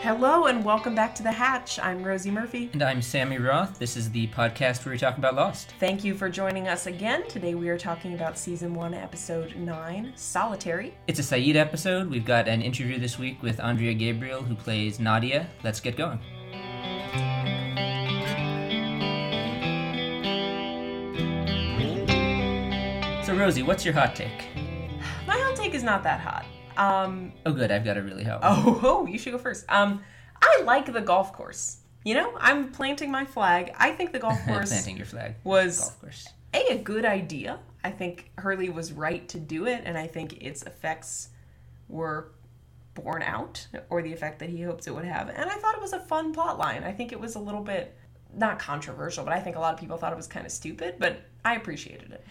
Hello and welcome back to The Hatch. I'm Rosie Murphy. And I'm Sammy Roth. This is the podcast where we talk about Lost. Thank you for joining us again. Today we are talking about Season 1, Episode 9, Solitary. It's a Sayid episode. We've got an interview this week with Andrea Gabriel, who plays Nadia. Let's get going. So, Rosie, what's your hot take? My hot take is not that hot. Oh, good. I've got a really hot one. Oh, you should go first. I like the golf course. You know, I'm planting my flag. I think the golf course Planting your flag. was Golf course. a good idea. I think Hurley was right to do it, and I think its effects were borne out, or the effect that he hopes it would have. And I thought it was a fun plot line. I think it was a little bit, not controversial, but I think a lot of people thought it was kind of stupid, but I appreciated it.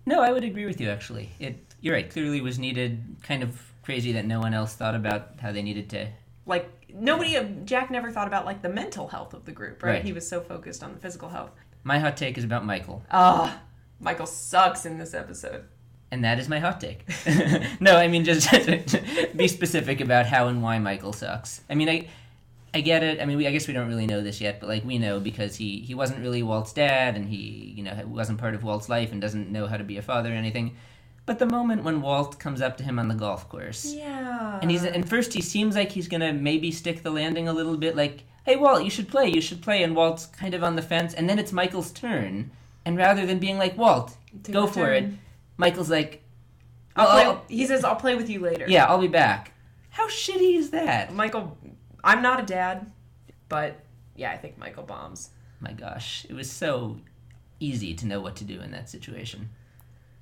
No, I would agree with you, actually. You're right. Clearly was needed. Kind of crazy that no one else thought about how they needed to... Jack never thought about, the mental health of the group, right? He was so focused on the physical health. My hot take is about Michael. Michael sucks in this episode. And that is my hot take. No, I mean, just be specific about how and why Michael sucks. I mean, I get it. I mean, I guess we don't really know this yet, but, we know because he wasn't really Walt's dad, and he, wasn't part of Walt's life and doesn't know how to be a father or anything. But the moment when Walt comes up to him on the golf course... Yeah. And first he seems like he's going to maybe stick the landing a little bit, like, hey, Walt, you should play, and Walt's kind of on the fence, and then it's Michael's turn, and rather than being like, Walt, go for it, Michael's like... He says, I'll play with you later. Yeah, I'll be back. How shitty is that? Michael, I'm not a dad, but yeah, I think Michael bombs. My gosh, it was so easy to know what to do in that situation.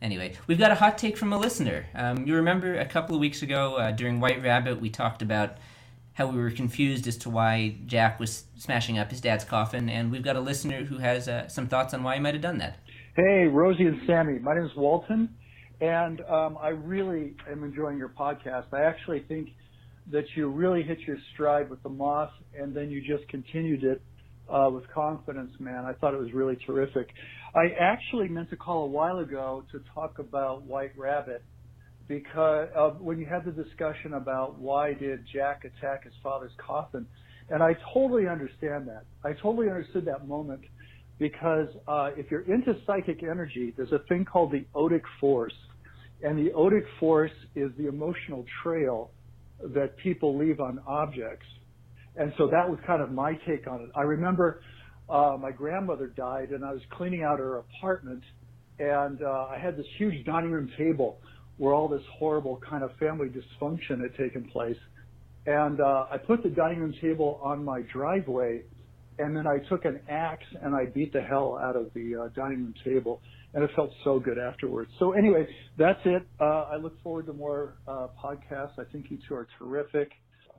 Anyway, we've got a hot take from a listener. You remember a couple of weeks ago during White Rabbit, we talked about how we were confused as to why Jack was smashing up his dad's coffin, and we've got a listener who has some thoughts on why he might have done that. Hey, Rosie and Sammy. My name is Walton, and I really am enjoying your podcast. I actually think that you really hit your stride with the moth, and then you just continued it with confidence, man. I thought it was really terrific. I actually meant to call a while ago to talk about White Rabbit because when you had the discussion about why did Jack attack his father's coffin, and I totally understand that. I totally understood that moment because if you're into psychic energy, there's a thing called the odic force, and the odic force is the emotional trail that people leave on objects. And so that was kind of my take on it. I remember my grandmother died, and I was cleaning out her apartment, and I had this huge dining room table where all this horrible kind of family dysfunction had taken place. And I put the dining room table on my driveway, and then I took an axe and I beat the hell out of the dining room table, and it felt so good afterwards. So anyway, that's it. I look forward to more podcasts. I think you two are terrific.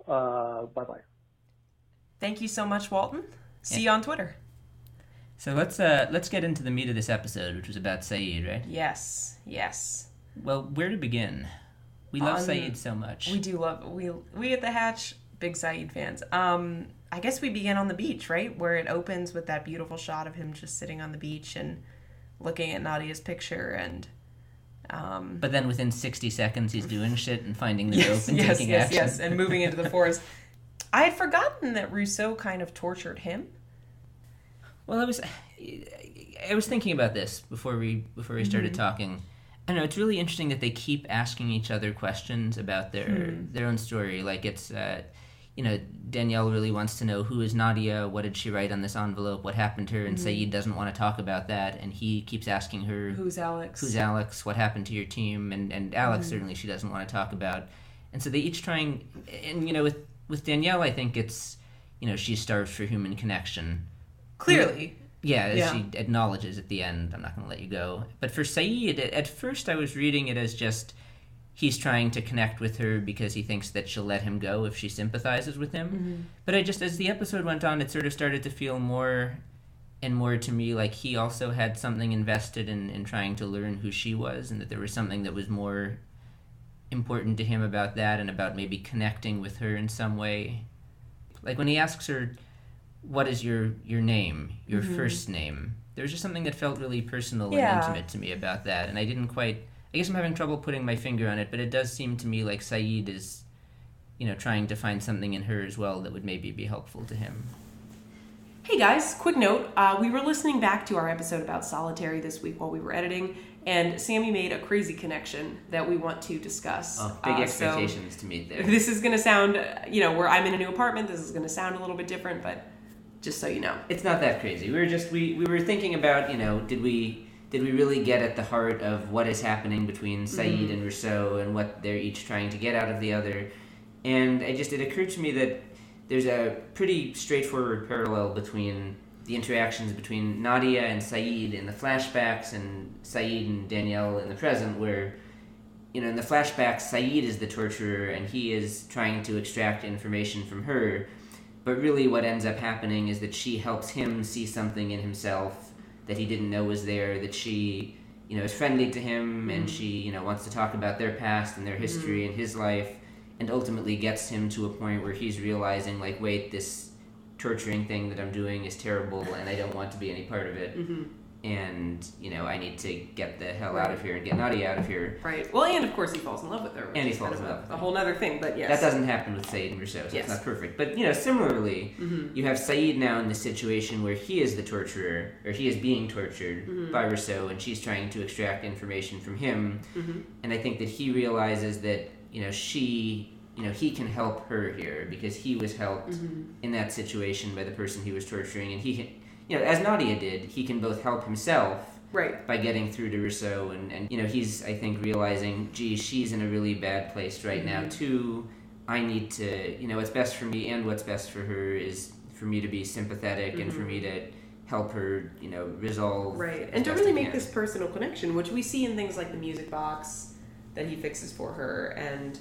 Bye-bye. Thank you so much, Walton. See you on Twitter. So let's get into the meat of this episode, which was about Sayid, right? Yes. Well, where to begin? We love Sayid so much. We do love we at the Hatch, big Sayid fans. I guess we begin on the beach, right? Where it opens with that beautiful shot of him just sitting on the beach and looking at Nadia's picture, and but then within 60 seconds he's doing shit and finding the rope and taking action. Yes, and moving into the forest. I had forgotten that Rousseau kind of tortured him. Well, I was thinking about this before we started talking. I don't know, it's really interesting that they keep asking each other questions about their own story. Like it's, Danielle really wants to know, who is Nadia? What did she write on this envelope? What happened to her? And Sayid doesn't want to talk about that. And he keeps asking her, Who's Alex? What happened to your team? And Alex, certainly she doesn't want to talk about. And so they each trying, and, with Danielle, I think it's, she's starved for human connection. Clearly. Yeah, as she acknowledges at the end, I'm not going to let you go. But for Sayid, at first I was reading it as just he's trying to connect with her because he thinks that she'll let him go if she sympathizes with him. Mm-hmm. But as the episode went on, it sort of started to feel more and more to me like he also had something invested in trying to learn who she was, and that there was something that was more important to him about that and about maybe connecting with her in some way. Like when he asks her, what is your name, your first name? There was just something that felt really personal and intimate to me about that. And I guess I'm having trouble putting my finger on it, but it does seem to me like Sayid is trying to find something in her as well that would maybe be helpful to him. Hey guys, quick note. We were listening back to our episode about solitary this week while we were editing, and Sammy made a crazy connection that we want to discuss. Oh, big expectations to meet there. This is going to sound, where I'm in a new apartment, this is going to sound a little bit different, but just so you know. It's not that crazy. We were thinking about, did we really get at the heart of what is happening between Sayid and Rousseau and what they're each trying to get out of the other? And it occurred to me that there's a pretty straightforward parallel between the interactions between Nadia and Sayid in the flashbacks and Sayid and Danielle in the present, where, in the flashbacks, Sayid is the torturer and he is trying to extract information from her, but really what ends up happening is that she helps him see something in himself that he didn't know was there, that she, is friendly to him and she, wants to talk about their past and their history and his life, and ultimately gets him to a point where he's realizing, like, wait, this torturing thing that I'm doing is terrible and I don't want to be any part of it. And, I need to get the hell out of here and get Nadia out of here. Right. Well, and of course he falls in love with her. And he falls in love with her. A whole other thing, but yes. That doesn't happen with Sayid and Rousseau, so it's not perfect. But, similarly, you have Sayid now in this situation where he is the torturer, or he is being tortured by Rousseau, and she's trying to extract information from him. And I think that he realizes that, he can help her here because he was helped in that situation by the person he was torturing, and he, as Nadia did, he can both help himself by getting through to Rousseau, and he's, I think, realizing, gee, she's in a really bad place right now too. I need to, what's best for me and what's best for her is for me to be sympathetic and for me to help her, resolve. Right, and to really make this personal connection, which we see in things like the music box that he fixes for her, and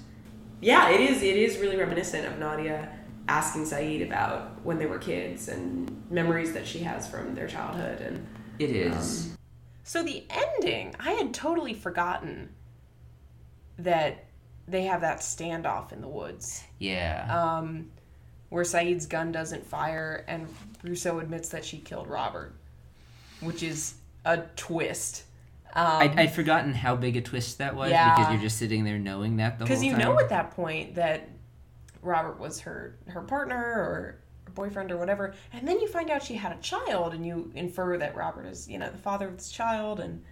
yeah, it is really reminiscent of Nadia asking Sayid about when they were kids and memories that she has from their childhood. And it is. So the ending, I had totally forgotten that they have that standoff in the woods. Yeah. Where Sayid's gun doesn't fire and Rousseau admits that she killed Robert, which is a twist. I'd forgotten how big a twist that was because you're just sitting there knowing that the whole time. Because you know at that point that Robert was her partner or boyfriend or whatever, and then you find out she had a child and you infer that Robert is, the father of this child, and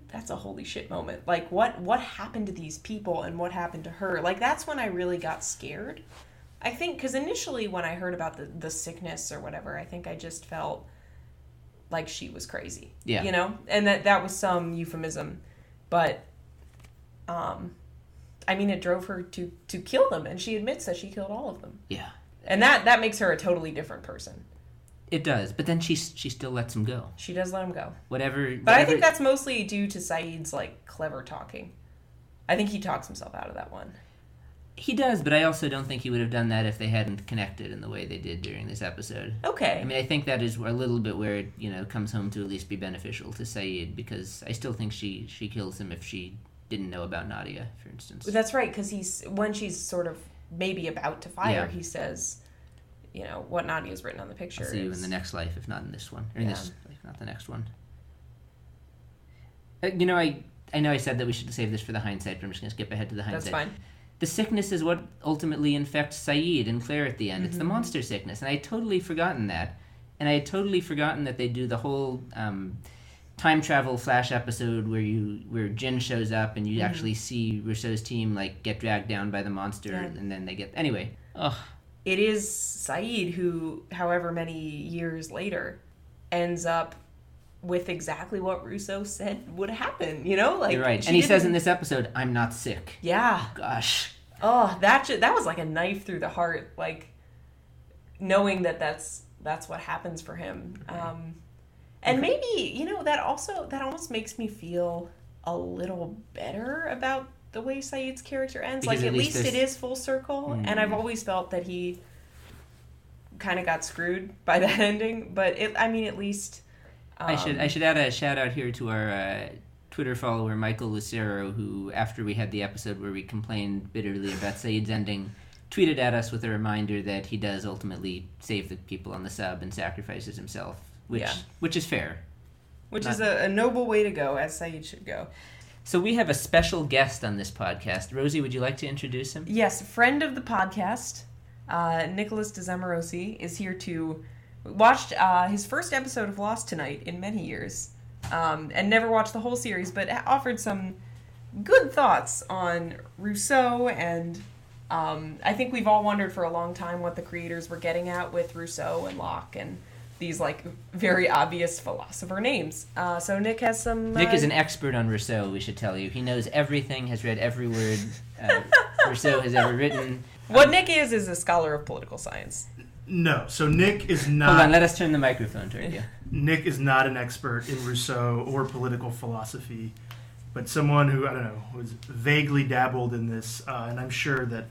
that's a holy shit moment. Like, what happened to these people and what happened to her? Like, that's when I really got scared. I think, because initially when I heard about the sickness or whatever, I think I just felt like she was crazy. Yeah. And that was some euphemism. But, it drove her to kill them, and she admits that she killed all of them. Yeah. And that makes her a totally different person. It does, but then she still lets him go. She does let him go. Whatever. I think that's mostly due to Sayid's, clever talking. I think he talks himself out of that one. He does, but I also don't think he would have done that if they hadn't connected in the way they did during this episode. Okay. I think that is a little bit where it, comes home to at least be beneficial to Sayid, because I still think she kills him if she didn't know about Nadia, for instance. That's right, because when she's sort of maybe about to fire, he says, what Nadia's written on the picture. I'll see you in the next life, if not in this one. Or in this life, not the next one. I know I said that we should save this for the hindsight, but I'm just going to skip ahead to the hindsight. That's fine. The sickness is what ultimately infects Sayid and Claire at the end. It's the monster sickness, and I had totally forgotten that. And I had totally forgotten that they do the whole time travel flash episode where Jin shows up and you actually see Rousseau's team get dragged down by the monster, and then they get anyway. Ugh. It is Sayid who, however many years later, ends up with exactly what Rousseau said would happen. You're right, and he says in this episode, "I'm not sick." Yeah. Gosh. Oh, that was like a knife through the heart. Knowing that's what happens for him. And maybe, that almost makes me feel a little better about the way Sayid's character ends. Because at least it is full circle, and I've always felt that he kind of got screwed by that ending. But at least I should add a shout out here to our Twitter follower Michael Lucero, who, after we had the episode where we complained bitterly about Sayid's ending, tweeted at us with a reminder that he does ultimately save the people on the sub and sacrifices himself, which is fair. Which is a noble way to go, as Sayid should go. So we have a special guest on this podcast. Rosie, would you like to introduce him? Yes, friend of the podcast, Nicholas DeZamorosi, is here to watch his first episode of Lost tonight in many years, and never watched the whole series, but offered some good thoughts on Rousseau, and I think we've all wondered for a long time what the creators were getting at with Rousseau and Locke and these like very obvious philosopher names. So Nick has some... Nick is an expert on Rousseau, we should tell you. He knows everything, has read every word Rousseau has ever written. What Nick is a scholar of political science. No, so Nick is not... Hold on, let us turn the microphone toward you. Nick is not an expert in Rousseau or political philosophy, but someone who, I don't know, was vaguely dabbled in this, and I'm sure that,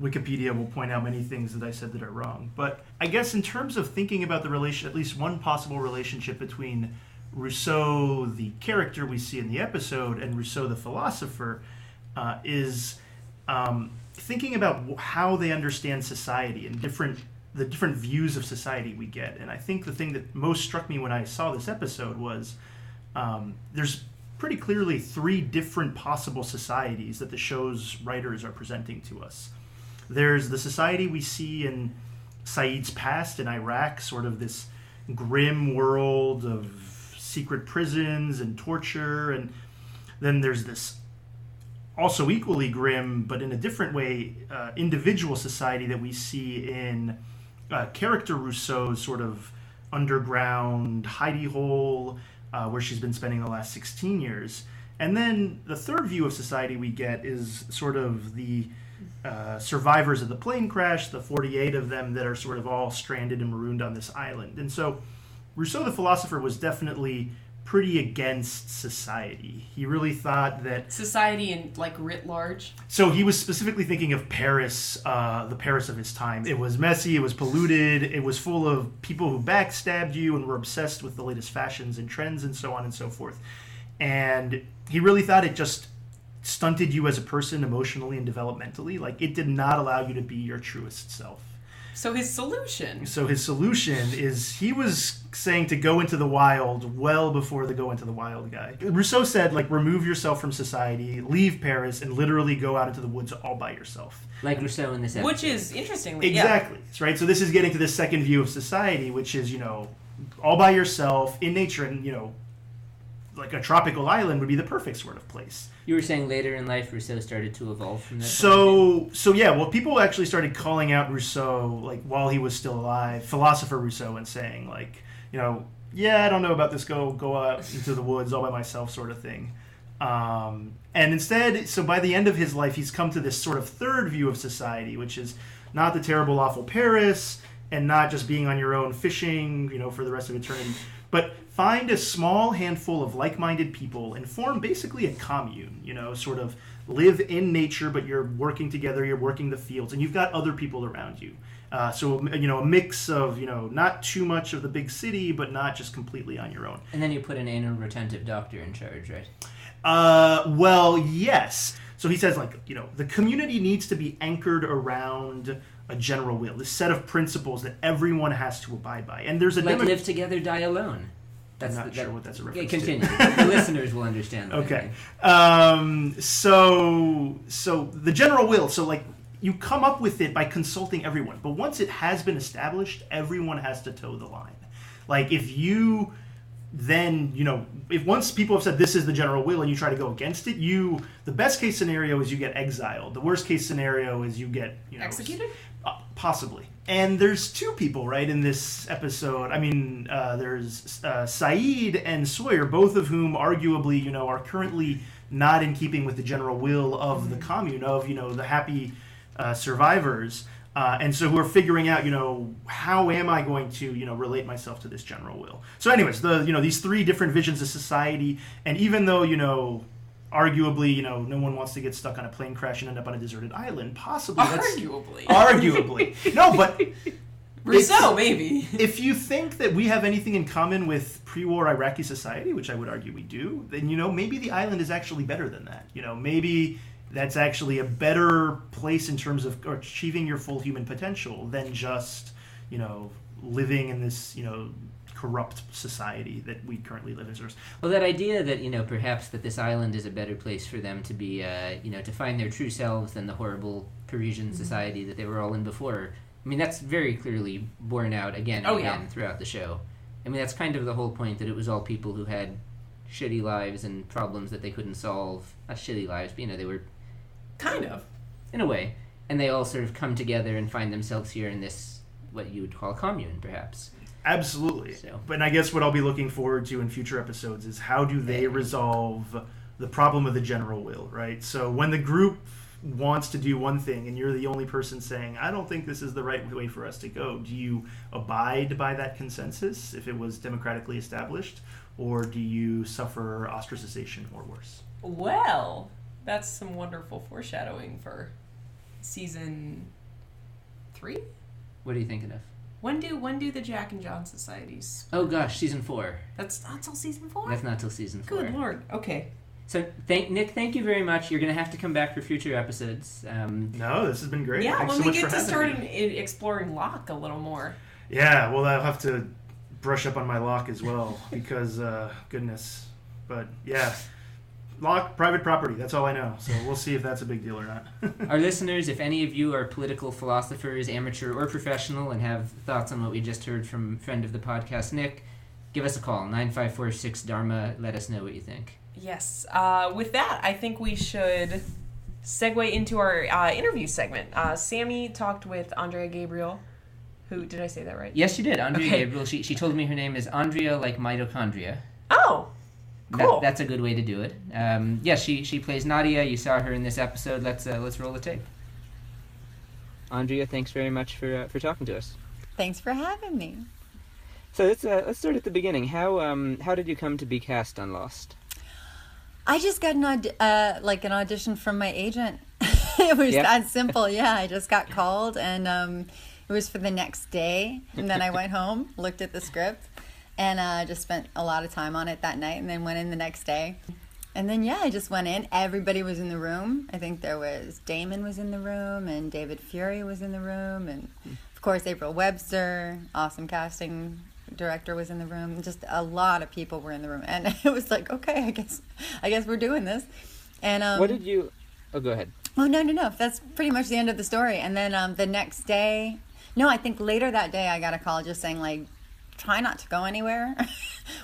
Wikipedia will point out many things that I said that are wrong. But I guess in terms of thinking about the relation, at least one possible relationship between Rousseau, the character we see in the episode, and Rousseau, the philosopher, is thinking about how they understand society and the different views of society we get. And I think the thing that most struck me when I saw this episode was there's pretty clearly three different possible societies that the show's writers are presenting to us. There's the society we see in Sayid's past in Iraq, sort of this grim world of secret prisons and torture, and then there's this also equally grim, but in a different way, individual society that we see in character Rousseau's sort of underground hidey hole, where she's been spending the last 16 years. And then the third view of society we get is sort of the survivors of the plane crash, the 48 of them that are sort of all stranded and marooned on this island. And so Rousseau the philosopher was definitely pretty against society. He really thought that... Society in, like, writ large? So he was specifically thinking of Paris, the Paris of his time. It was messy, it was polluted, it was full of people who backstabbed you and were obsessed with the latest fashions and trends and so on and so forth. And he really thought it just stunted you as a person emotionally and developmentally. Like, it did not allow you to be your truest self. So his solution is he was saying to go into the wild well before the go into the wild guy. Rousseau said, like, remove yourself from society, leave Paris, and literally go out into the woods all by yourself. Like Rousseau in this episode. Which is, interestingly, exactly. Yeah. Right? So this is getting to the second view of society, which is, all by yourself in nature, and, like a tropical island would be the perfect sort of place. You were saying later in life Rousseau started to evolve from that. So people actually started calling out Rousseau, like, while he was still alive, philosopher Rousseau, and saying, like, I don't know about this go out into the woods all by myself sort of thing. And instead, so by the end of his life, he's come to this sort of third view of society, which is not the terrible, awful Paris, and not just being on your own fishing, for the rest of eternity, but find a small handful of like-minded people and form basically a commune, sort of live in nature, but you're working together, you're working the fields, and you've got other people around you. So, a mix of, not too much of the big city, but not just completely on your own. And then you put an anal retentive doctor in charge, right? Well, yes. So he says, like, the community needs to be anchored around a general will, this set of principles that everyone has to abide by. And there's a... live together, die alone. I'm not sure what that's a reference continue. The listeners will understand that. Okay. So the general will, so, like, you come up with it by consulting everyone. But once it has been established, everyone has to toe the line. Like, if you then, if once people have said this is the general will and you try to go against it, the best case scenario is you get exiled. The worst case scenario is you get, executed? Possibly. And there's two people, right, in this episode. I mean, there's Sayid and Sawyer, both of whom arguably, are currently not in keeping with the general will of the commune, of, the happy survivors. And so we're figuring out, how am I going to, relate myself to this general will? So anyways, these three different visions of society, and even though, arguably, no one wants to get stuck on a plane crash and end up on a deserted island, possibly. Arguably. No, but... Rousseau, maybe. If you think that we have anything in common with pre-war Iraqi society, which I would argue we do, then, maybe the island is actually better than that. Maybe... that's actually a better place in terms of achieving your full human potential than just, living in this, corrupt society that we currently live in. Well, that idea that, perhaps that this island is a better place for them to be, to find their true selves than the horrible Parisian society that they were all in before. I mean, that's very clearly borne out again and again throughout the show. I mean, that's kind of the whole point, that it was all people who had shitty lives and problems that they couldn't solve. Not shitty lives, but, they were... Kind of. In a way. And they all sort of come together and find themselves here in this, what you would call commune, perhaps. Absolutely. So. But I guess what I'll be looking forward to in future episodes is how do they resolve the problem of the general will, right? So when the group wants to do one thing and you're the only person saying, I don't think this is the right way for us to go, do you abide by that consensus if it was democratically established, or do you suffer ostracization or worse? Well, that's some wonderful foreshadowing for season 3? What are you thinking of? When do the Jack and John societies? Oh gosh, season 4. That's not till season 4? That's not till season 4. Good Lord. Okay. So, Nick, thank you very much. You're going to have to come back for future episodes. No, this has been great. Yeah, Thanks when so we much get for to start having me. exploring Locke a little more. Yeah, well, I'll have to brush up on my Locke as well because, goodness. But, yeah, Locke, private property, that's all I know. So we'll see if that's a big deal or not. Our listeners, if any of you are political philosophers, amateur or professional, and have thoughts on what we just heard from friend of the podcast, Nick, give us a call, 9546-DHARMA. Let us know what you think. Yes. With that, I think we should segue into our interview segment. Sammy talked with Andrea Gabriel. Who, did I say that right? Yes, you did. Andrea Gabriel. She told me her name is Andrea, like mitochondria. Oh, cool. That's a good way to do it. She plays Nadia. You saw her in this episode. Let's roll the tape. Andrea, thanks very much for talking to us. Thanks for having me. So let's start at the beginning. How did you come to be cast on Lost? I just got an audition from my agent. It was that simple. Yeah, I just got called, and it was for the next day. And then I went home, looked at the script, and just spent a lot of time on it that night, and then went in the next day. And then, I just went in. Everybody was in the room. I think Damon was in the room, and David Fury was in the room, and of course April Webster, awesome casting director, was in the room. Just a lot of people were in the room, and it was like, okay, I guess we're doing this. And what did you? Oh, go ahead. Oh no! That's pretty much the end of the story. And then the next day, I think later that day, I got a call just saying, like, try not to go anywhere.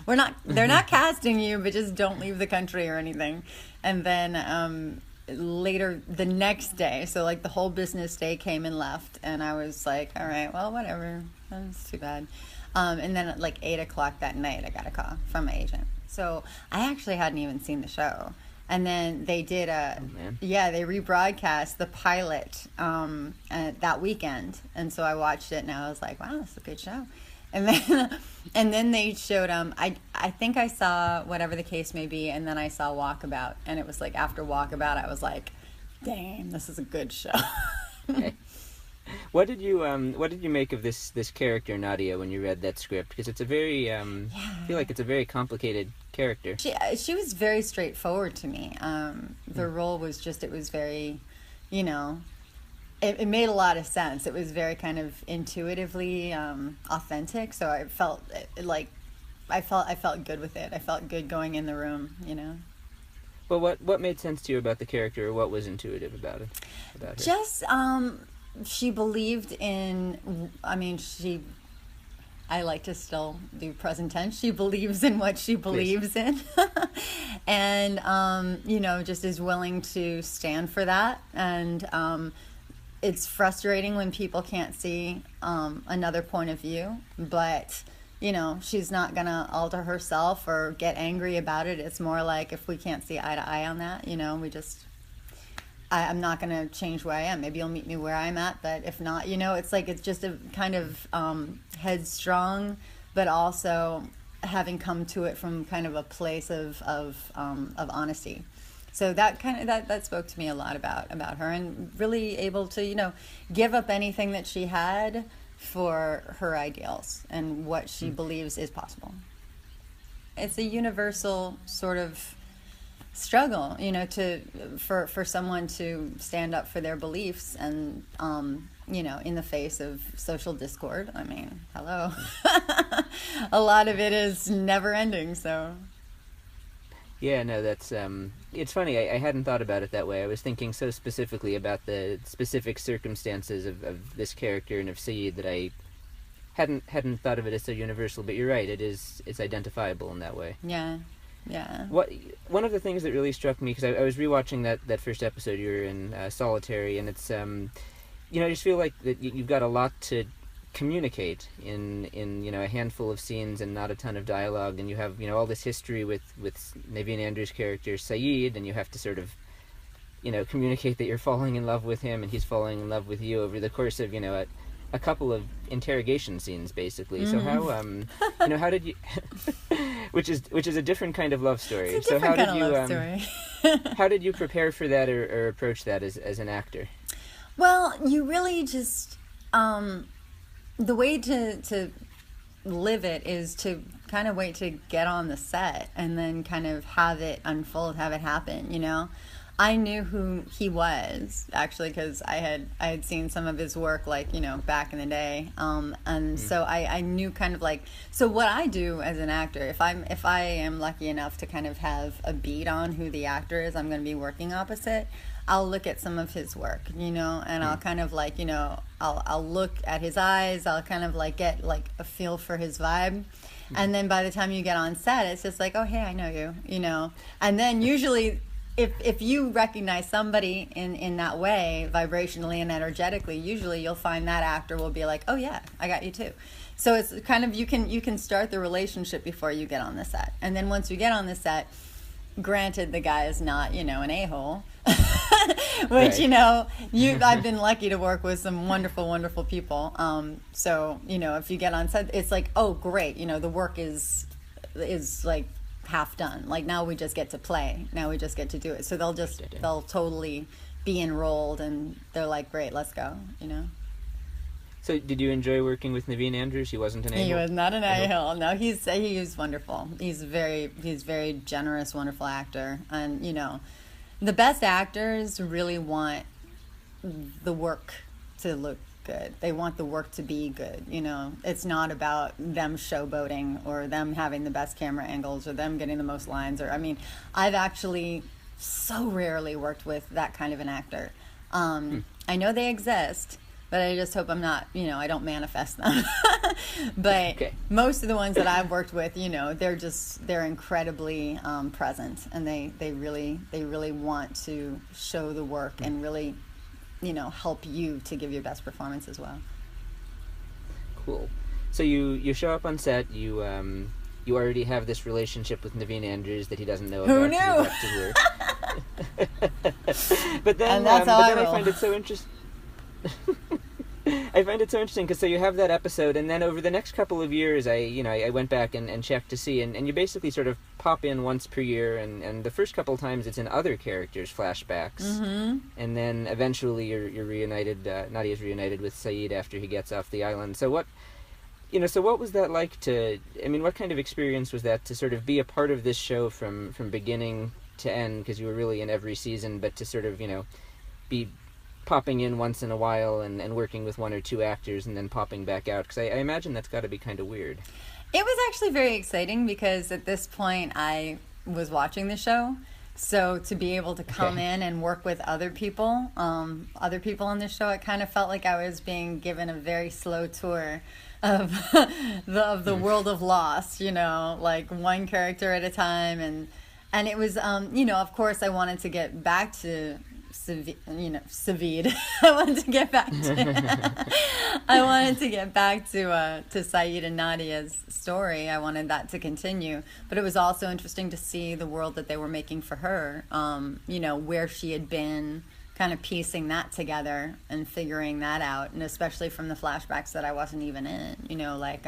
They're not casting you, but just don't leave the country or anything. And then later the next day, so like the whole business day came and left, and I was like, all right, well, whatever. That's too bad. And then at like 8 o'clock that night, I got a call from my agent. So I actually hadn't even seen the show. And then they did they rebroadcast the pilot that weekend. And so I watched it, and I was like, wow, this is a good show. And then they showed I think I saw Whatever the Case May Be, and then I saw Walkabout. And it was like after Walkabout, I was like, damn, this is a good show. Okay. What did you make of this character Nadia when you read that script? Because it's a very I feel like it's a very complicated character. She was very straightforward to me. The role was just, it was very, it made a lot of sense. It was very kind of intuitively authentic. So I felt I felt good with it. I felt good going in the room. Well, what made sense to you about the character, or what was intuitive about it? About her? Just she believed in, I like to still do present tense. She believes in what she believes in. And, just is willing to stand for that. And it's frustrating when people can't see another point of view. But, she's not going to alter herself or get angry about it. It's more like, if we can't see eye to eye on that, I'm not going to change where I am. Maybe you'll meet me where I'm at, but if not, it's like, it's just a kind of headstrong, but also having come to it from kind of a place of honesty. So that spoke to me a lot about her, and really able to, give up anything that she had for her ideals and what she believes is possible. It's a universal sort of struggle, for someone to stand up for their beliefs, and in the face of social discord. I mean, hello. A lot of it is never ending, so. Yeah, no, that's it's funny. I hadn't thought about it that way. I was thinking so specifically about the specific circumstances of this character and of Sayid that I hadn't thought of it as so universal. But you're right; it's identifiable in that way. Yeah, yeah. One of the things that really struck me, because I was rewatching that first episode you were in, Solitary, and it's I just feel like that you've got a lot to communicate in a handful of scenes and not a ton of dialogue, and you have all this history with Naveen Andrews' character Sayid, and you have to sort of communicate that you're falling in love with him and he's falling in love with you over the course of a couple of interrogation scenes, basically. So how did you which is a different kind of love story. It's a different kind of love story. How did you prepare for that or approach that as an actor? Well, you really just the way to live it is to kind of wait to get on the set and then kind of have it unfold, have it happen, I knew who he was, actually, because I had seen some of his work, like, back in the day. So I knew kind of like, so what I do as an actor, if I am lucky enough to kind of have a beat on who the actor is I'm going to be working opposite, I'll look at some of his work, and I'll kind of like, I'll look at his eyes, I'll kind of like get like a feel for his vibe. And then by the time you get on set, it's just like, oh, hey, I know you, And then usually if you recognize somebody in that way, vibrationally and energetically, usually you'll find that actor will be like, oh yeah, I got you too. So it's kind of, you can start the relationship before you get on the set. And then once you get on the set, granted the guy is not, an a-hole, which, right. I've been lucky to work with some wonderful, wonderful people. So, if you get on set, it's like, oh, great, the work is like half done. Like, now we just get to play. Now we just get to do it. So they'll totally be enrolled, and they're like, great, let's go, So did you enjoy working with Naveen Andrews? He wasn't an a-hole? He was not an a-hole. No, he was wonderful. He's very generous, wonderful actor. And, the best actors really want the work to look good. They want the work to be good, It's not about them showboating or them having the best camera angles or them getting the most lines. I've actually so rarely worked with that kind of an actor. I know they exist, but I just hope I'm not, I don't manifest them. But okay. Most of the ones that I've worked with, they're incredibly present, and they really want to show the work and really, help you to give your best performance as well. Cool. So you show up on set, you already have this relationship with Naveen Andrews that he doesn't know about. Who knew? But then, and that's how I find it so interesting. I find it so interesting because so you have that episode, and then over the next couple of years, I went back and checked to see, and you basically sort of pop in once per year, and the first couple of times it's in other characters' flashbacks, and then eventually you're reunited. Nadia's reunited with Sayid after he gets off the island. So what was that like to? What kind of experience was that to sort of be a part of this show from beginning to end? Because you were really in every season, but to sort of be popping in once in a while and working with one or two actors and then popping back out, because I imagine that's got to be kind of weird. It was actually very exciting because at this point I was watching the show, so to be able to come in and work with other people on the show, it kind of felt like I was being given a very slow tour of the world of Lost, like one character at a time, and it was of course I wanted to get back to Sayid. I wanted to get back to Sayid and Nadia's story. I wanted that to continue, but it was also interesting to see the world that they were making for her. Where she had been, kind of piecing that together and figuring that out, and especially from the flashbacks that I wasn't even in. Like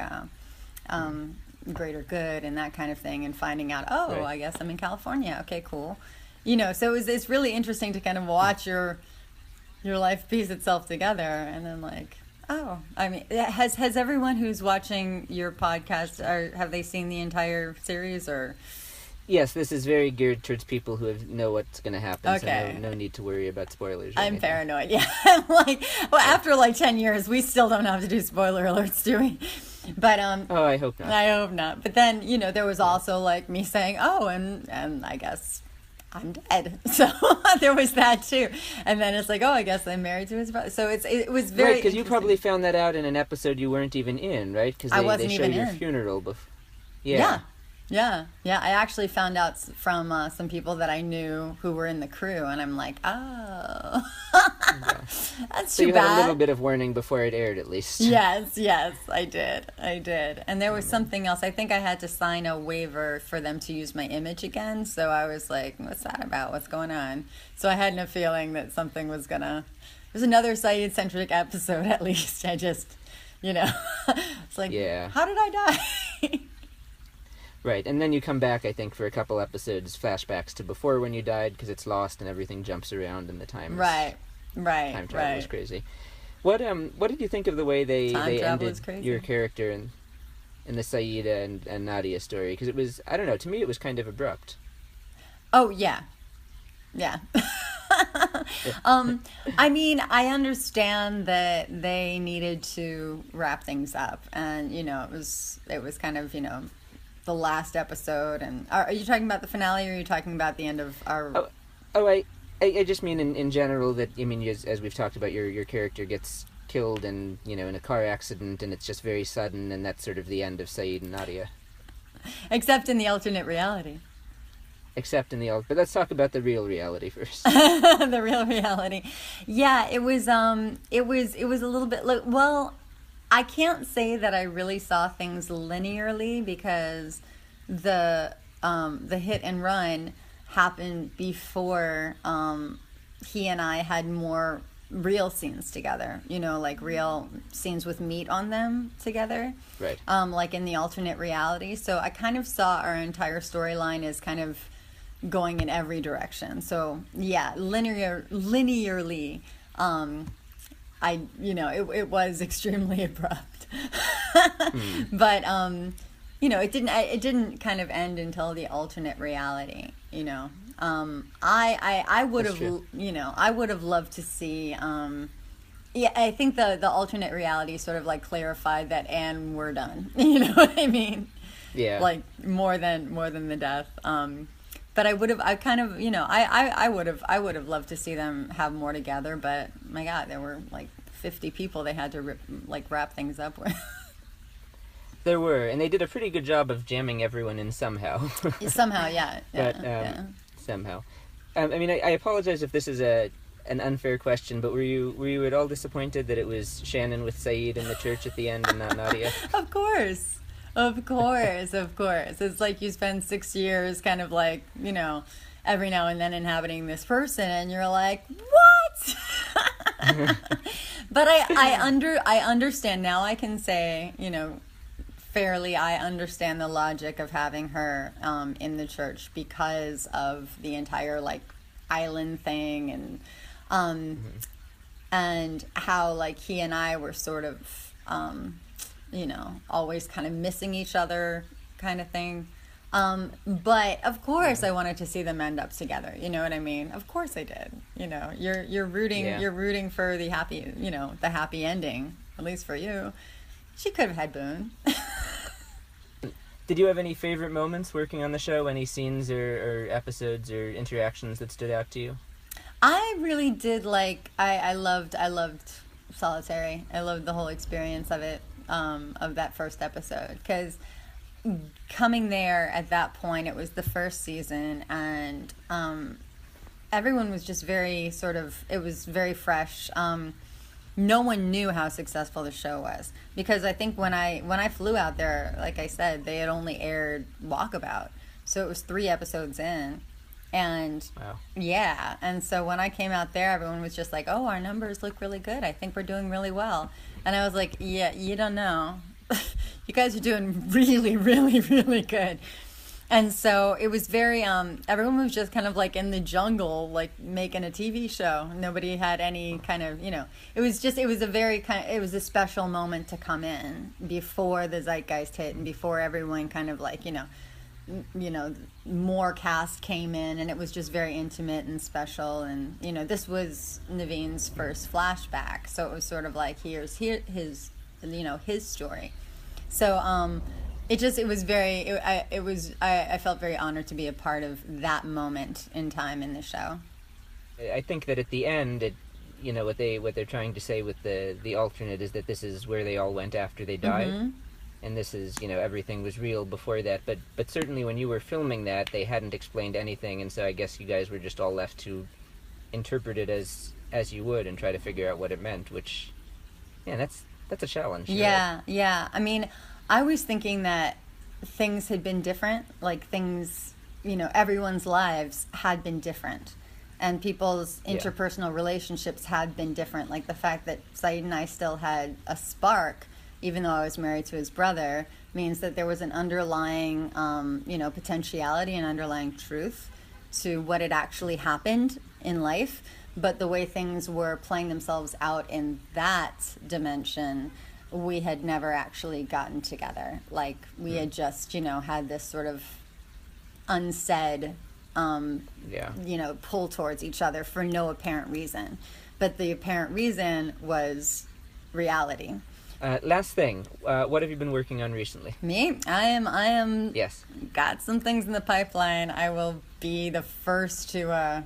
Greater Good and that kind of thing, and finding out, right. I guess I'm in California. Okay, cool. So it's really interesting to kind of watch your life piece itself together, and then like, has everyone who's watching your podcast, or have they seen the entire series, or? Yes, this is very geared towards people who know what's going to happen. Okay. So no need to worry about spoilers. Or I'm anything. paranoid. Yeah, after 10 years, we still don't have to do spoiler alerts, do we? But Oh, I hope not. I hope not. But then there was also me saying, oh, and I guess I'm dead. So there was that too. And then it's I guess I'm married to his brother. So it was very right, because you probably found that out in an episode you weren't even in, right? Because I wasn't they show even your in. funeral before. Yeah. I actually found out from some people that I knew who were in the crew, and I'm like, oh, that's So too you bad. had a little bit of warning before it aired, at least. Yes, I did. And there was something else. I think I had to sign a waiver for them to use my image again. So I was like, what's that about? What's going on? So I had no feeling that something was gonna. It was another Sayid-centric episode, at least. I just, it's like, how did I die? Right, and then you come back, I think, for a couple episodes, flashbacks to before when you died, because it's lost and everything jumps around and the time Right. Time travel is crazy. What did you think of the way they ended your character in the Sayid and Nadia story? Because it was, I don't know, to me it was kind of abrupt. Oh, yeah. I mean, I understand that they needed to wrap things up, and it was kind of the last episode. And are you talking about the finale, or are you talking about the end of our? I just mean in general that, I mean, as we've talked about, your character gets killed and in a car accident, and it's just very sudden, and that's sort of the end of Sayid and Nadia. Except in the alternate reality. But let's talk about the real reality first. The real reality. Yeah, it was a little bit I can't say that I really saw things linearly, because the hit and run happened before he and I had more real scenes together, real scenes with meat on them together. Right. Like in the alternate reality. So I kind of saw our entire storyline as kind of going in every direction. So yeah, linearly, it was extremely abrupt. But it didn't kind of end until the alternate reality. I would have I would have loved to see. I think the alternate reality sort of clarified that, and we're done. You know what I mean? Yeah. More than the death. But I would have, I would have loved to see them have more together. But my God, there were 50 people they had to wrap things up with. There were, and they did a pretty good job of jamming everyone in somehow. Somehow, yeah. Somehow. I mean, I apologize if this is an unfair question, but were you at all disappointed that it was Shannon with Sayid in the church at the end and not Nadia? Of course. It's like you spend 6 years kind of every now and then inhabiting this person, and you're like, what? But I understand now. I can say, fairly, I understand the logic of having her in the church because of the entire island thing, and how he and I were sort of always kind of missing each other kind of thing. But of course I wanted to see them end up together. You know what I mean? Of course I did. You're rooting for the happy, the happy ending, at least for you. She could have had Boone. Did you have any favorite moments working on the show? Any scenes or episodes or interactions that stood out to you? I really did I loved Solitary. I loved the whole experience of it, of that first episode, because coming there at that point, it was the first season, and everyone was just very it was very fresh. No one knew how successful the show was, because I think when I flew out there, like I said, they had only aired Walkabout, so it was 3 episodes in, and wow. Yeah, and so when I came out there, everyone was just like, "Oh, our numbers look really good. I think we're doing really well," and I was like, "Yeah, you don't know, you guys are doing really, really, really good." And so it was very, everyone was just kind of in the jungle, making a TV show. Nobody had any kind of, it was a special moment to come in before the zeitgeist hit, and before everyone kind of more cast came in, and it was just very intimate and special. And this was Naveen's first flashback, so it was sort of like here's his story. So I felt very honored to be a part of that moment in time in the show. I think that at the end, what they're trying to say with the alternate is that this is where they all went after they died. Mm-hmm. And this is, everything was real before that. But certainly when you were filming that, they hadn't explained anything, and so I guess you guys were just all left to interpret it as you would and try to figure out what it meant, which, that's a challenge. Yeah, yeah. I mean, I was thinking that things had been different, like things, everyone's lives had been different. And people's interpersonal relationships had been different. Like the fact that Sayid and I still had a spark, even though I was married to his brother, means that there was an underlying, potentiality and underlying truth to what had actually happened in life. But the way things were playing themselves out in that dimension, we had never actually gotten together. Like we had just, had this sort of unsaid, pull towards each other for no apparent reason. But the apparent reason was reality. Last thing, what have you been working on recently? Me? I am. Yes. Got some things in the pipeline. I will be the first to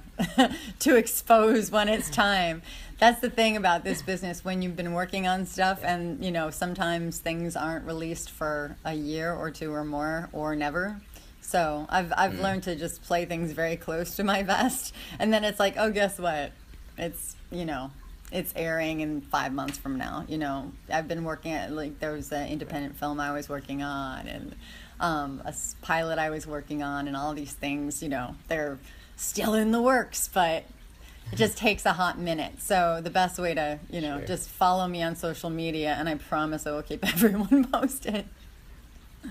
to expose when it's time. That's the thing about this business. When you've been working on stuff, and sometimes things aren't released for a year or two or more, or never. So I've learned to just play things very close to my vest, and then it's like, oh, guess what? It's it's airing in 5 months from now. I've been working at, like, there was an independent film I was working on, and a pilot I was working on, and all these things, they're still in the works, but it just takes a hot minute. So the best way to, Sure. just follow me on social media, and I promise I will keep everyone posted.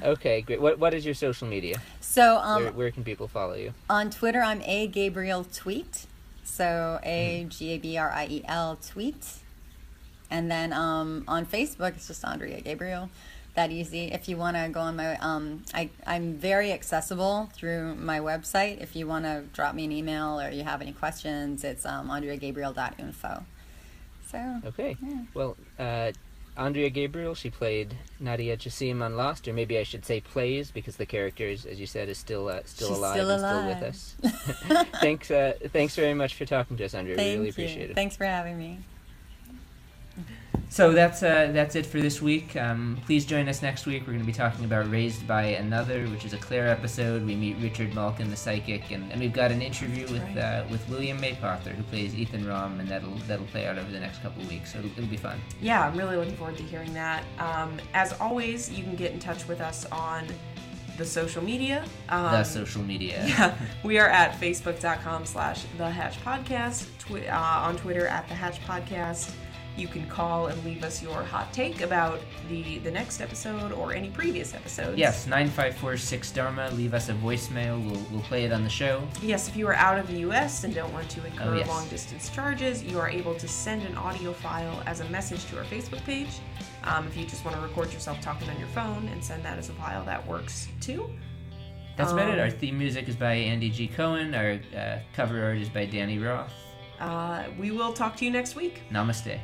Okay, great. What is your social media? So where can people follow you? On Twitter, I'm A Gabriel Tweet. So Gabriel Tweet. And then on Facebook, it's just Andrea Gabriel. That easy. If you want to go on my, I'm very accessible through my website. If you want to drop me an email or you have any questions, it's andreagabriel.info. So. Okay. Yeah. Well, Andrea Gabriel, she played Nadia Jassim on Lost, or maybe I should say plays, because the character, as you said, is still alive and still with us. Thanks very much for talking to us, Andrea. We really appreciate it. Thanks for having me. So that's it for this week. Please join us next week. We're going to be talking about Raised by Another, which is a Claire episode. We meet Richard Malkin, the psychic, and we've got an interview with William Maypother, who plays Ethan Rom, and that'll play out over the next couple of weeks. So it'll be fun. Yeah, I'm really looking forward to hearing that. As always, you can get in touch with us on the social media. Yeah, we are at facebook.com/thehatchpodcast, on Twitter @thehatchpodcast. You can call and leave us your hot take about the next episode or any previous episodes. Yes, 954-6-DHARMA. Leave us a voicemail. We'll play it on the show. Yes, if you are out of the U.S. and don't want to incur long-distance charges, you are able to send an audio file as a message to our Facebook page. If you just want to record yourself talking on your phone and send that as a file, that works too. That's about it. Our theme music is by Andy G. Cohen. Our cover art is by Danny Roth. We will talk to you next week. Namaste.